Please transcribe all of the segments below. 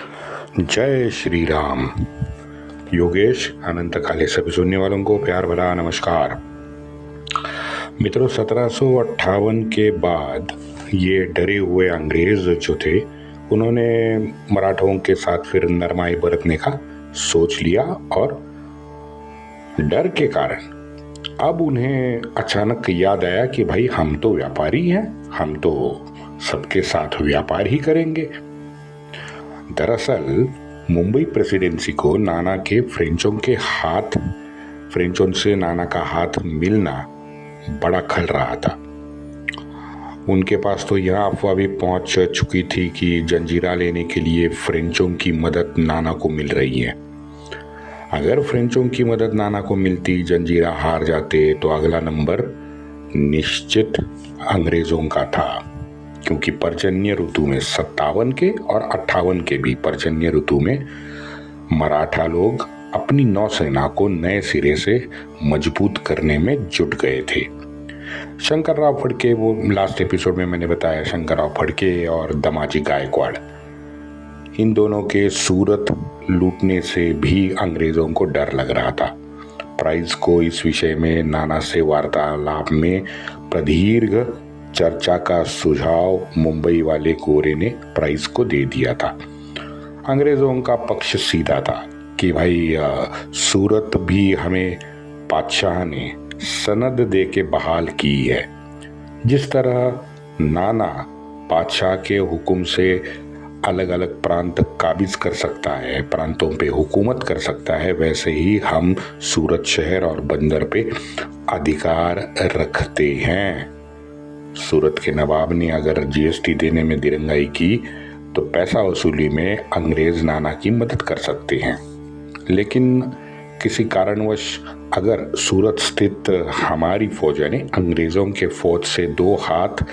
जय श्री राम। योगेश अनंत काले सभी सुनने वालों को प्यार भरा नमस्कार। मित्रों, 1758 के बाद ये डरे हुए अंग्रेज जो थे उन्होंने मराठों के साथ फिर नरमाई बरतने का सोच लिया और डर के कारण अब उन्हें अचानक याद आया कि भाई हम तो व्यापारी हैं, हम तो सबके साथ व्यापार ही करेंगे। दरअसल मुंबई प्रेसिडेंसी को नाना के फ्रेंचों से नाना का हाथ मिलना बड़ा खल रहा था। उनके पास तो यह अफवाह भी पहुंच चुकी थी कि जंजीरा लेने के लिए फ्रेंचों की मदद नाना को मिल रही है। अगर फ्रेंचों की मदद नाना को मिलती, जंजीरा हार जाते तो अगला नंबर निश्चित अंग्रेजों का था, क्योंकि पर्जन्य ऋतु में 57 के और 58 के भी पर्जन्य ऋतु में मराठा लोग अपनी नौसेना को नए सिरे से मजबूत करने में जुट गए थे। शंकरराव फड़के, वो लास्ट एपिसोड में मैंने बताया, शंकरराव फड़के और दमाजी गायकवाड़, इन दोनों के सूरत लूटने से भी अंग्रेजों को डर लग रहा था। प्राइस को इस विषय में नाना से वार्तालाप में प्रदीर्घ चर्चा का सुझाव मुंबई वाले गोरे ने प्राइस को दे दिया था। अंग्रेजों का पक्ष सीधा था कि भाई सूरत भी हमें बादशाह ने सनद दे के बहाल की है। जिस तरह नाना बादशाह के हुक्म से अलग अलग प्रांत काबिज कर सकता है, प्रांतों पे हुकूमत कर सकता है, वैसे ही हम सूरत शहर और बंदर पे अधिकार रखते हैं। सूरत के नवाब ने अगर जीएसटी देने में दिरंगाई की तो पैसा वसूली में अंग्रेज नाना की मदद कर सकते हैं। लेकिन किसी कारणवश अगर सूरत स्थित हमारी फौज यानी अंग्रेजों के फौज से दो हाथ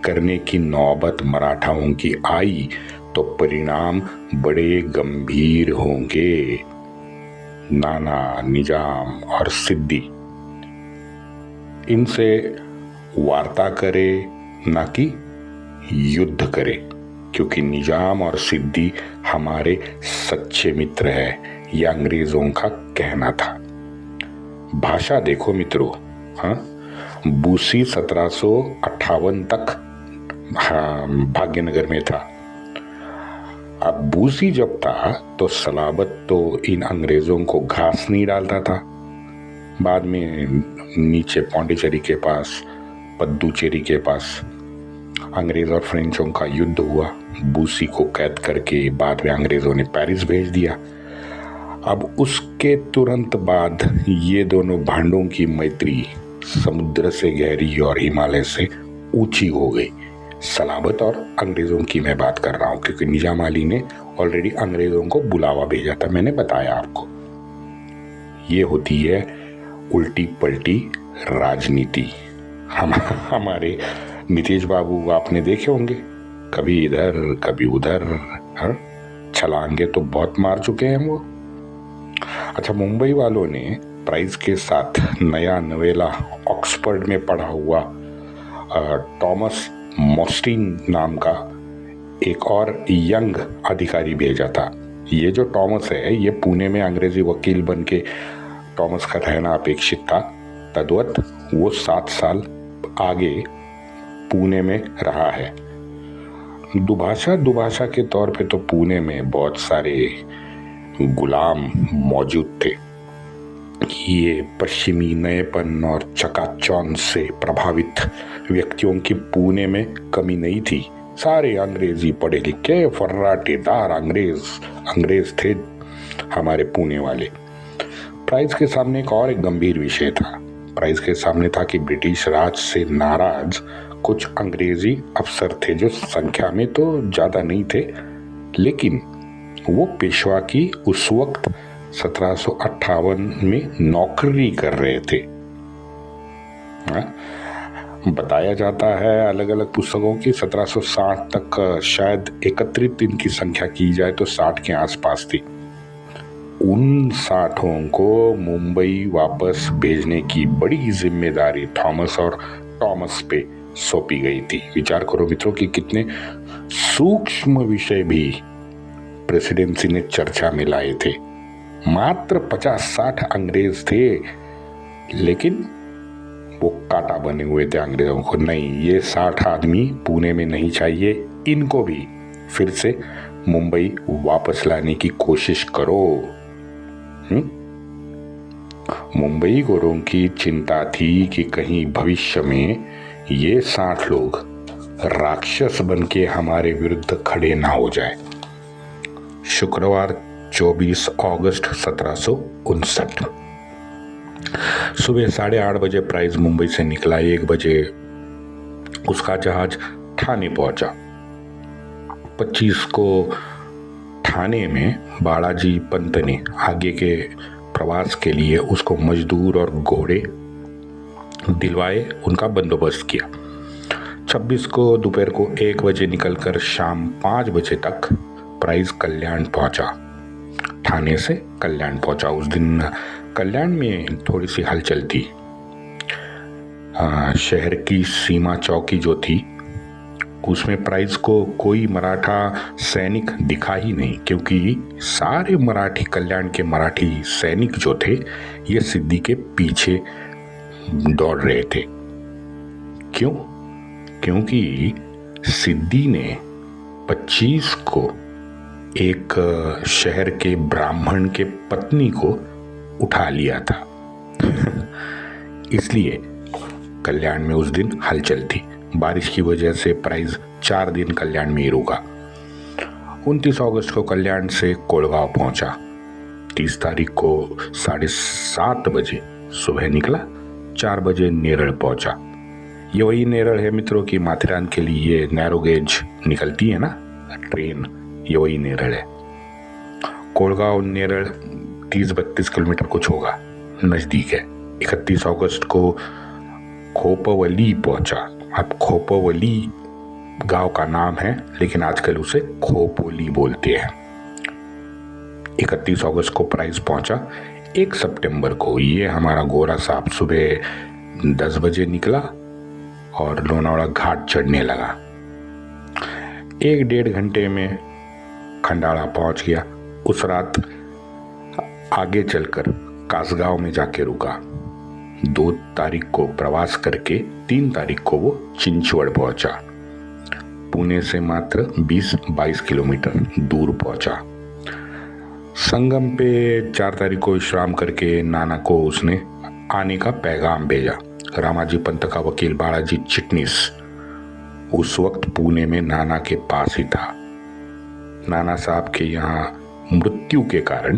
करने की नौबत मराठाओं की आई तो परिणाम बड़े गंभीर होंगे। नाना, निजाम और सिद्दी इनसे वार्ता करे, ना कि युद्ध करे, क्योंकि निजाम और सिद्दी हमारे सच्चे मित्र हैं, यह अंग्रेजों का कहना था। भाषा देखो मित्रों, बूसी 1758 तक भाग्यनगर में था। अब बूसी जब था तो सलाबत तो इन अंग्रेजों को घास नहीं डालता था। बाद में नीचे पौंडीचेरी के पास, पद्दुचेरी के पास अंग्रेज और फ्रेंचों का युद्ध हुआ। बूसी को कैद करके बाद में अंग्रेजों ने पेरिस भेज दिया। अब उसके तुरंत बाद ये दोनों भांडों की मैत्री समुद्र से गहरी और हिमालय से ऊंची हो गई। सलाबत और अंग्रेजों की मैं बात कर रहा हूं, क्योंकि निजाम अली ने ऑलरेडी अंग्रेजों को बुलावा भेजा था, मैंने बताया आपको। ये होती है उल्टी पलटी राजनीति। हमारे नीतीश बाबू आपने देखे होंगे, कभी इधर कभी उधर, छलांगे तो बहुत मार चुके हैं वो। अच्छा, मुंबई वालों ने प्राइस के साथ नया नवेला ऑक्सफोर्ड में पढ़ा हुआ टॉमस मॉस्टीन नाम का एक और यंग अधिकारी भेजा था। ये जो टॉमस है, ये पुणे में अंग्रेजी वकील बन के टॉमस का रहना अपेक्षित था। तद्वत वो 7 साल आगे पुणे में रहा है। दुभाषा के तौर पे तो पुणे में बहुत सारे गुलाम मौजूद थे। ये पश्चिमी नएपन और चकाचौंध से प्रभावित व्यक्तियों की पुणे में कमी नहीं थी। सारे अंग्रेजी पढ़े लिखे फर्राटेदार अंग्रेज थे हमारे पुणे वाले। प्राइस के सामने एक गंभीर विषय था। प्राइस के सामने था कि ब्रिटिश राज से नाराज कुछ अंग्रेजी अफसर थे, जो संख्या में तो ज्यादा नहीं थे, लेकिन वो पेशवा की उस वक्त 1758 में नौकरी कर रहे थे। बताया जाता है अलग अलग पुस्तकों की 1760 तक शायद एकत्रित इनकी संख्या की जाए तो 60 के आसपास थी। उन 60 को मुंबई वापस भेजने की बड़ी जिम्मेदारी थॉमस और टॉमस पे सौंपी गई थी। विचार करो मित्रों कि कितने सूक्ष्म विषय भी प्रेसिडेंसी ने चर्चा में लाए थे। मात्र 50-60 अंग्रेज थे, लेकिन वो कांटा बने हुए थे अंग्रेजों को। नहीं, ये 60 आदमी पुणे में नहीं चाहिए, इनको भी फिर से मुंबई वापस लाने की कोशिश करो। मुंबई गोरों की चिंता थी कि कहीं भविष्य में ये 60 लोग राक्षस बन के हमारे विरुद्ध खड़े ना हो जाए। शुक्रवार 24 अगस्त 1759 सुबह 8:30 बजे प्राइस मुंबई से निकला। 1 बजे उसका जहाज ठाणे पहुंचा। 25 को ठाणे में बालाजी पंत ने आगे के प्रवास के लिए उसको मजदूर और घोड़े दिलवाए, उनका बंदोबस्त किया। 26 को दोपहर को 1 बजे निकलकर शाम 5 बजे तक प्राइस कल्याण पहुंचा। ठाणे से कल्याण पहुंचा। उस दिन कल्याण में थोड़ी सी हलचल थी। शहर की सीमा चौकी जो थी उसमें प्राइस को कोई मराठा सैनिक दिखा ही नहीं, क्योंकि सारे मराठी, कल्याण के मराठी सैनिक जो थे ये सिद्दी के पीछे दौड़ रहे थे। क्यों? क्योंकि सिद्दी ने 25 को एक शहर के ब्राह्मण के पत्नी को उठा लिया था। इसलिए कल्याण में उस दिन हलचल थी। बारिश की वजह से प्राइस 4 दिन कल्याण में ही रुका। 29 अगस्त को कल्याण से कोलगांव पहुंचा। 30 तारीख को 7:30 बजे सुबह निकला। 4 बजे नेरल पहुंचा। ये वही नेरल है मित्रों की माथेरान के लिए नैरो गेज निकलती है ना ट्रेन, ये वही नेरल है। कोलगांव नेरल 30-32 किलोमीटर कुछ होगा, नजदीक है। 31 अगस्त को खोपवली पहुंचा। अब खोपवली गांव का नाम है, लेकिन आजकल उसे खोपोली बोलते हैं। 31 अगस्त को प्राइस पहुंचा। 1 सितंबर को ये हमारा गोरा साहब सुबह 10 बजे निकला और लोनावाड़ा घाट चढ़ने लगा। 1-1.5 घंटे में खंडाला पहुंच गया। उस रात आगे चलकर कासगांव में जाके रुका। 2 तारीख को प्रवास करके 3 तारीख को वो चिंचवड़ पहुंचा। पुणे से मात्र 20-22 किलोमीटर दूर पहुंचा। संगम पे 4 तारीख को विश्राम करके नाना को उसने आने का पैगाम भेजा। रामाजी पंत का वकील बालाजी चिटनिस उस वक्त पुणे में नाना के पास ही था। नाना साहब के यहाँ मृत्यु के कारण,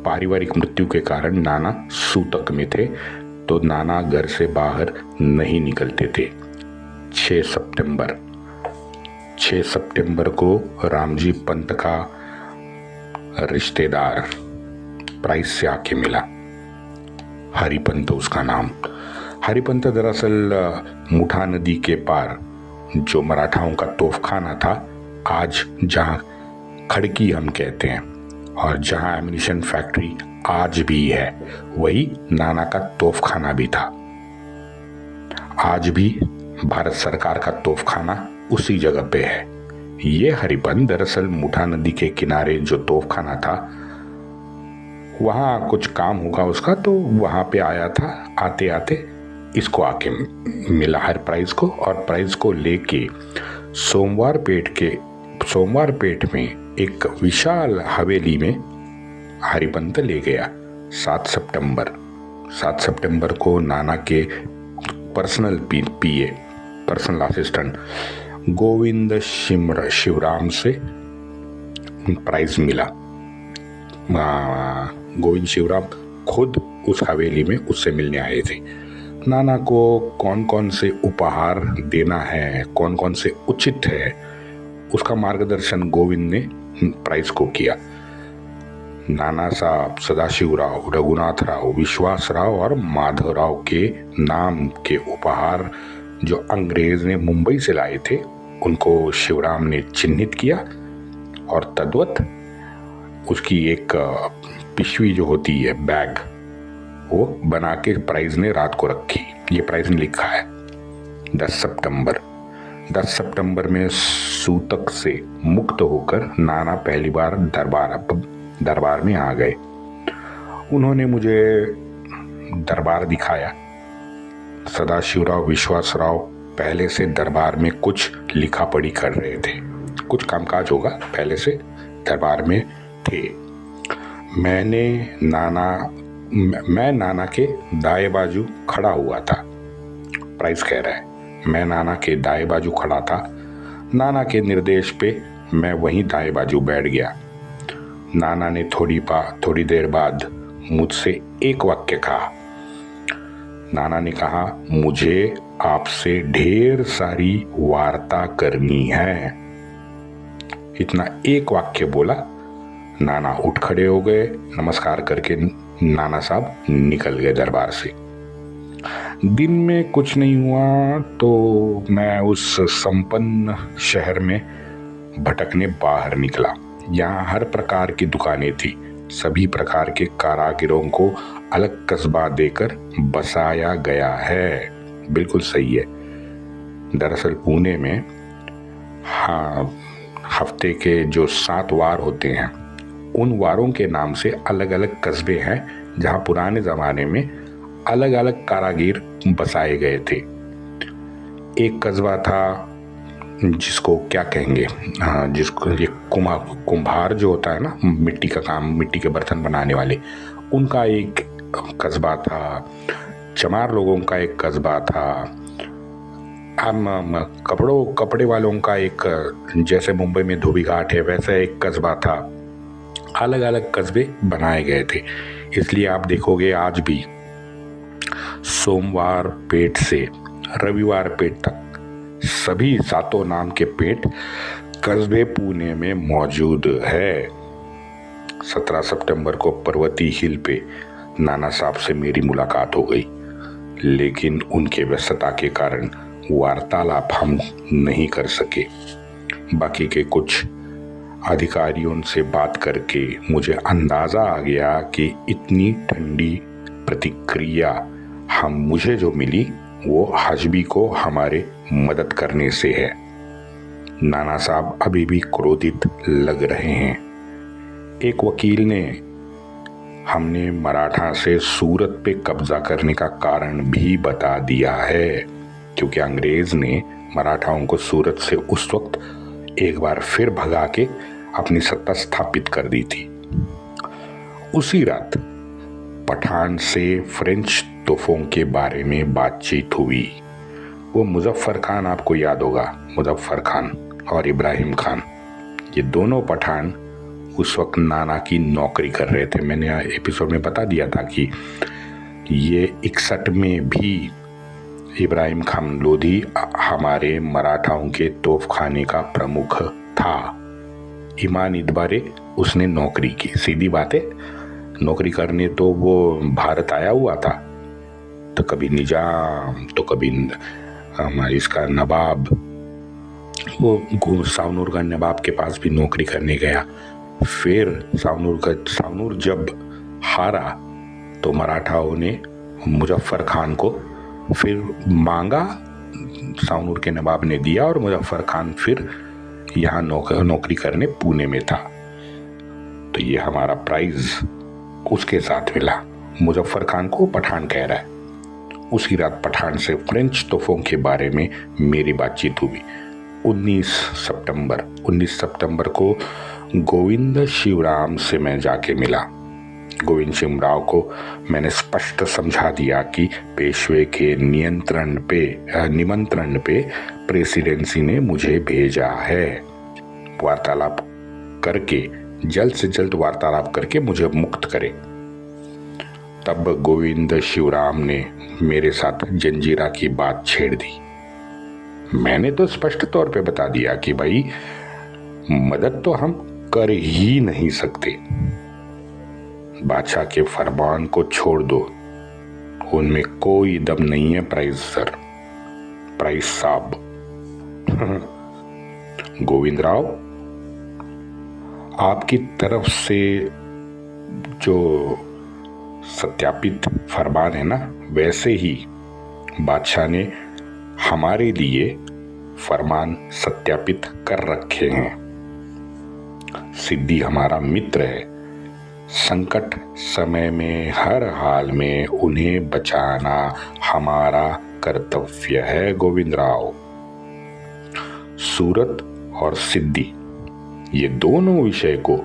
पारिवारिक मृत्यु के कारण नाना सूतक में थे, तो नाना घर से बाहर नहीं निकलते थे। 6 सितंबर को रामजी पंत का रिश्तेदार प्राइस से आके मिला। हरिपंत उसका नाम। हरिपंत दरअसल मुठा नदी के पार जो मराठाओं का तोफखाना था, आज जहां खड़की हम कहते हैं, और जहां एम्यूनिशन फैक्ट्री आज भी है, वही नाना का तोफखाना भी था। आज भी भारत सरकार का तोफखाना उसी जगह पे है। ये हरिपंत दरअसल मुठा नदी के किनारे जो तोफखाना था, वहां कुछ काम होगा उसका, तो वहां पे आया था। आते आते इसको आके मिला हर प्राइस को, और प्राइस को लेके सोमवार पेट में एक विशाल हवेली में हरिपंत ले गया। 7 सितंबर को नाना के पर्सनल पीए, पर्सनल असिस्टेंट गोविंद शिवराम से प्राइज मिला। गोविंद शिवराम खुद उस हवेली में उससे मिलने आए थे। नाना को कौन कौन से उपहार देना है, कौन कौन से उचित है, उसका मार्गदर्शन गोविंद ने प्राइस को किया। नाना साहब सदाशिव राव, रघुनाथ राव, विश्वास राव और माधव राव के नाम के उपहार जो अंग्रेज ने मुंबई से लाए थे, उनको शिवराम ने चिन्हित किया और तद्वत उसकी एक पिशवी जो होती है, बैग, वो बना के प्राइस ने रात को रखी। ये प्राइस ने लिखा है 10 सितंबर। 10 सितंबर में सूतक से मुक्त होकर नाना पहली बार दरबार में आ गए। उन्होंने मुझे दरबार दिखाया। सदाशिवराव विश्वासराव पहले से दरबार में कुछ लिखा पढ़ी कर रहे थे, कुछ कामकाज होगा, पहले से दरबार में थे। मैं नाना के दाएं बाजू खड़ा हुआ था। प्राइस कह रहा है, मैं नाना के दाएं बाजू खड़ा था। नाना के निर्देश पे मैं वहीं दाएं बाजू बैठ गया। नाना ने थोड़ी देर बाद मुझसे एक वाक्य कहा। नाना ने कहा, मुझे आपसे ढेर सारी वार्ता करनी है। इतना एक वाक्य बोला, नाना उठ खड़े हो गए। नमस्कार करके नाना साहब निकल गए दरबार से। दिन में कुछ नहीं हुआ तो मैं उस संपन्न शहर में भटकने बाहर निकला। यहाँ हर प्रकार की दुकानें थी। सभी प्रकार के कारागिरों को अलग कस्बा देकर बसाया गया है। बिल्कुल सही है। दरअसल पुणे में हफ्ते के जो 7 वार होते हैं, उन वारों के नाम से अलग अलग कस्बे हैं जहाँ पुराने ज़माने में अलग अलग कारागिर बसाए गए थे। एक कस्बा था जिसको क्या कहेंगे, जिसको ये कुम्हार जो होता है ना, मिट्टी का काम, मिट्टी के बर्तन बनाने वाले, उनका एक कस्बा था। चमार लोगों का एक कस्बा था। कपड़े वालों का एक, जैसे मुंबई में धोबी घाट है, वैसा एक कस्बा था। अलग अलग कस्बे बनाए गए थे। इसलिए आप देखोगे आज भी सोमवार पेट से रविवार पेट तक सभी 7 नाम के पेट कस्बे पुणे में मौजूद है। 17 सितंबर को पर्वती हिल पे नाना साहब से मेरी मुलाकात हो गई, लेकिन उनके व्यस्तता के कारण वार्तालाप हम नहीं कर सके। बाकी के कुछ अधिकारियों से बात करके मुझे अंदाज़ा आ गया कि इतनी ठंडी प्रतिक्रिया मुझे जो मिली वो हजबी को हमारे मदद करने से है। नाना साहब अभी भी क्रोधित लग रहे हैं। एक वकील ने हमने मराठा से सूरत पे कब्जा करने का कारण भी बता दिया है, क्योंकि अंग्रेज ने मराठाओं को सूरत से उस वक्त एक बार फिर भगा के अपनी सत्ता स्थापित कर दी थी। उसी रात पठान से फ्रेंच तोपों के बारे में बातचीत हुई। वो मुजफ्फर खान, आपको याद होगा, मुजफ्फर खान और इब्राहिम खान, ये दोनों पठान उस वक्त नाना की नौकरी कर रहे थे। मैंने एपिसोड में बता दिया था कि ये 61 में भी इब्राहिम खान लोधी हमारे मराठाओं के तोपखाने का प्रमुख था। ईमान इतबारे उसने नौकरी की। सीधी बात है, नौकरी करने तो वो भारत आया हुआ था, तो कभी निजाम तो कभी इसका नवाब, वो सावनूर का नवाब के पास भी नौकरी करने गया। फिर सावनूर जब हारा तो मराठाओं ने मुजफ्फर खान को फिर मांगा, सावनूर के नवाब ने दिया और मुजफ्फर खान फिर यहाँ नौकरी करने पुणे में था। तो ये हमारा प्राइज उसके साथ मिला। मुजफ्फर खान को पठान कह रहा है। उसी रात पठान से फ्रेंच तोपों के बारे में मेरी बातचीत हुई। 19 सितंबर को गोविंद शिवराम से मैं जाके मिला। गोविंद शिवराम को मैंने स्पष्ट समझा दिया कि पेशवे के निमंत्रण पे प्रेसिडेंसी ने मुझे भेजा है। वार्तालाप करके, जल्द से जल्द वार्तालाप करके मुझे मुक्त करे। तब गोविंद शिवराम ने मेरे साथ जंजीरा की बात छेड़ दी। मैंने तो स्पष्ट तौर पे बता दिया कि भाई मदद तो हम कर ही नहीं सकते, बादशाह के फरमान को छोड़ दो, उनमें कोई दम नहीं है प्राइस साहब। गोविंद राव, आपकी तरफ से जो सत्यापित फरमान है ना, वैसे ही बादशाह ने हमारे लिए फरमान सत्यापित कर रखे हैं। सिद्धि हमारा मित्र है। संकट समय में हर हाल में उन्हें बचाना हमारा कर्तव्य है। गोविंदराव। सूरत और सिद्धि, ये दोनों विषय को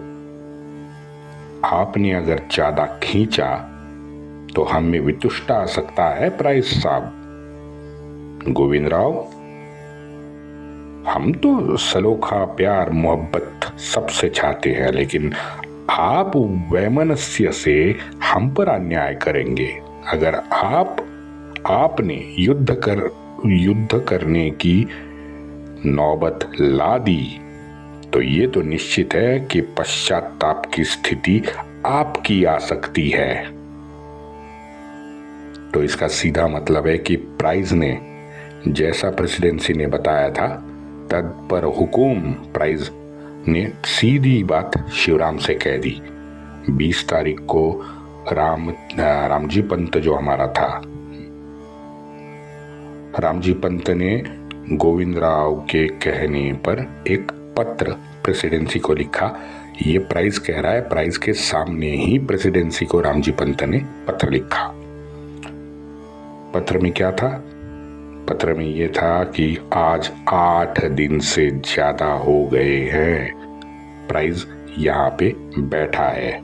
आपने अगर ज्यादा खींचा तो हम में वितुष्टा आ सकता है प्राइस साहब। गोविंदराव, हम तो सलोखा प्यार मोहब्बत सबसे चाहते हैं, लेकिन आप वैमनस्य से हम पर अन्याय करेंगे। अगर आपने युद्ध करने की नौबत ला दी तो ये तो निश्चित है कि पश्चाताप की स्थिति आपकी आ सकती है। तो इसका सीधा मतलब है कि प्राइस ने जैसा प्रेसिडेंसी ने बताया था तद पर हुकुम प्राइस ने सीधी बात शिवराम से कह दी। 20 तारीख को रामजी पंत जो हमारा था, रामजी पंत ने गोविंदराव के कहने पर एक पत्र प्रेसिडेंसी को लिखा। ये प्राइस कह रहा है, प्राइस के सामने ही प्रेसिडेंसी को रामजी पंत ने पत्र लिखा। पत्र में क्या था? पत्र में ये था कि आज 8 दिन से ज्यादा हो गए हैं प्राइस यहाँ पे बैठा है,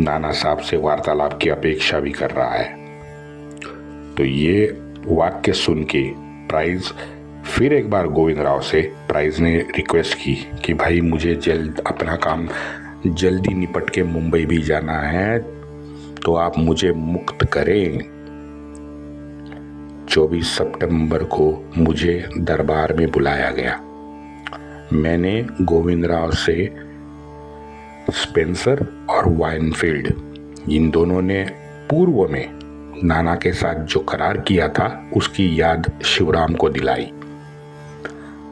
नाना साहब से वार्तालाप की अपेक्षा भी कर रहा है। तो ये वाक्य सुन के प्राइस फिर एक बार गोविंदराव से प्राइस ने रिक्वेस्ट की कि भाई मुझे अपना काम जल्दी निपट के मुंबई भी जाना है, तो आप मुझे मुक्त करें। 24 सितंबर को मुझे दरबार में बुलाया गया। मैंने गोविंदराव से स्पेंसर और वाइनफील्ड, इन दोनों ने पूर्व में नाना के साथ जो करार किया था उसकी याद शिवराम को दिलाई।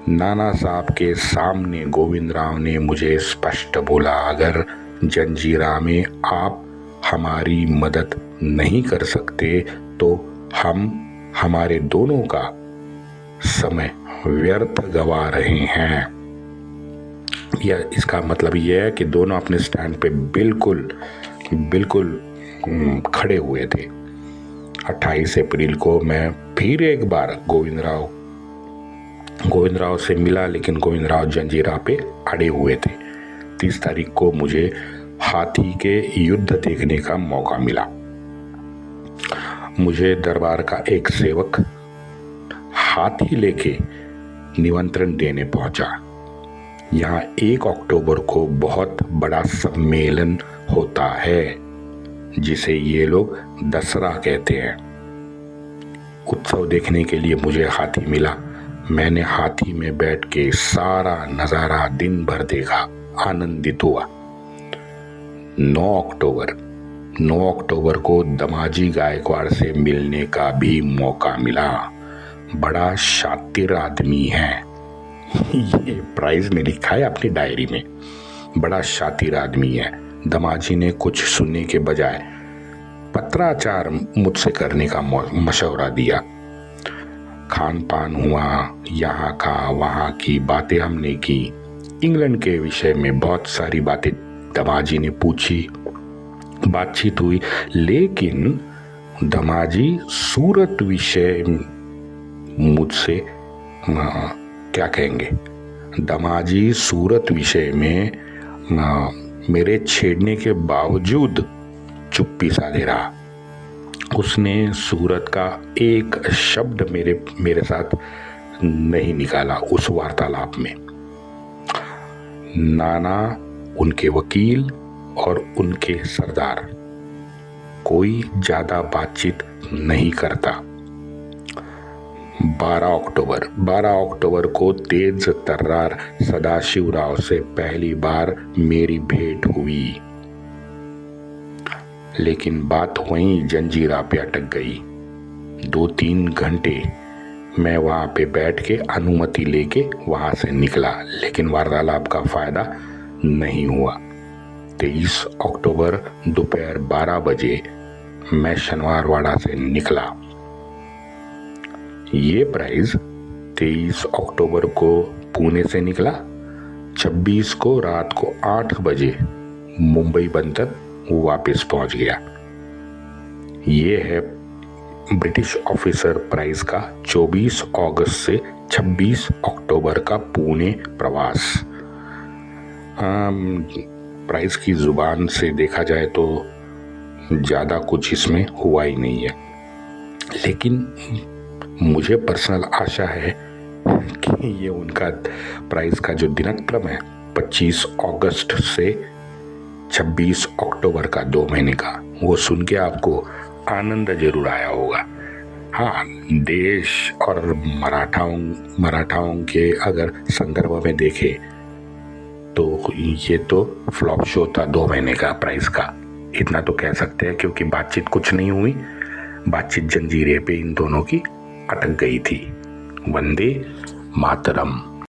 नाना साहब के सामने गोविंदराव ने मुझे स्पष्ट बोला, अगर जंजीरा में आप हमारी मदद नहीं कर सकते तो हम हमारे दोनों का समय व्यर्थ गवा रहे हैं। यह इसका मतलब यह है कि दोनों अपने स्टैंड पे बिल्कुल खड़े हुए थे। 28 अप्रैल को मैं फिर एक बार गोविंदराव से मिला, लेकिन गोविंदराव जंजीरा पे अड़े हुए थे। 30 तारीख को मुझे हाथी के युद्ध देखने का मौका मिला। मुझे दरबार का एक सेवक हाथी लेके निमंत्रण देने पहुंचा। यहाँ 1 अक्टूबर को बहुत बड़ा सम्मेलन होता है जिसे ये लोग दसरा कहते हैं। उत्सव देखने के लिए मुझे हाथी मिला। मैंने हाथी में बैठ के सारा नजारा दिन भर देखा, आनंदित हुआ। 9 अक्टूबर को दमाजी गायकवाड़ से मिलने का भी मौका मिला। बड़ा शातिर आदमी है। ये प्राइस ने लिखा है अपनी डायरी में, बड़ा शातिर आदमी है। दमाजी ने कुछ सुनने के बजाय पत्राचार मुझसे करने का मशवरा दिया। खान पान हुआ, यहाँ का वहाँ की बातें हमने की। इंग्लैंड के विषय में बहुत सारी बातें दमाजी ने पूछी, बातचीत हुई। लेकिन दमाजी सूरत विषय मुझसे क्या कहेंगे, दमाजी सूरत विषय में मेरे छेड़ने के बावजूद चुप्पी साधे रहा। उसने सूरत का एक शब्द मेरे साथ नहीं निकाला उस वार्तालाप में। नाना, उनके वकील और उनके सरदार कोई ज्यादा बातचीत नहीं करता। 12 अक्टूबर को तेज तर्रार सदाशिवराव से पहली बार मेरी भेंट हुई, लेकिन बात वहीं जंजीरा पे अटक गई। 2-3 घंटे मैं वहां पे बैठ के अनुमति लेके वहां से निकला, लेकिन वार्तालाप का फायदा नहीं हुआ। 23 अक्टूबर दोपहर 12 बजे मैं शनिवारवाड़ा से निकला। ये प्राइस 23 अक्टूबर को पुणे से निकला, 26 को रात को 8 बजे मुंबई बंदर वापस पहुंच गया। ये है ब्रिटिश ऑफिसर प्राइस का 24 अगस्त से 26 अक्टूबर का पुणे प्रवास। प्राइस की जुबान से देखा जाए तो ज़्यादा कुछ इसमें हुआ ही नहीं है, लेकिन मुझे पर्सनल आशा है कि ये उनका प्राइस का जो दिनक्रम है 25 अगस्त से 26 अक्टूबर का 2 महीने का, वो सुन के आपको आनंद जरूर आया होगा। हाँ, देश और मराठाओं के अगर संदर्भ में देखे तो ये तो फ्लॉप शो था 2 महीने का प्राइस का, इतना तो कह सकते हैं, क्योंकि बातचीत कुछ नहीं हुई। बातचीत जंजीरें पे इन दोनों की अटक गई थी। वंदे मातरम।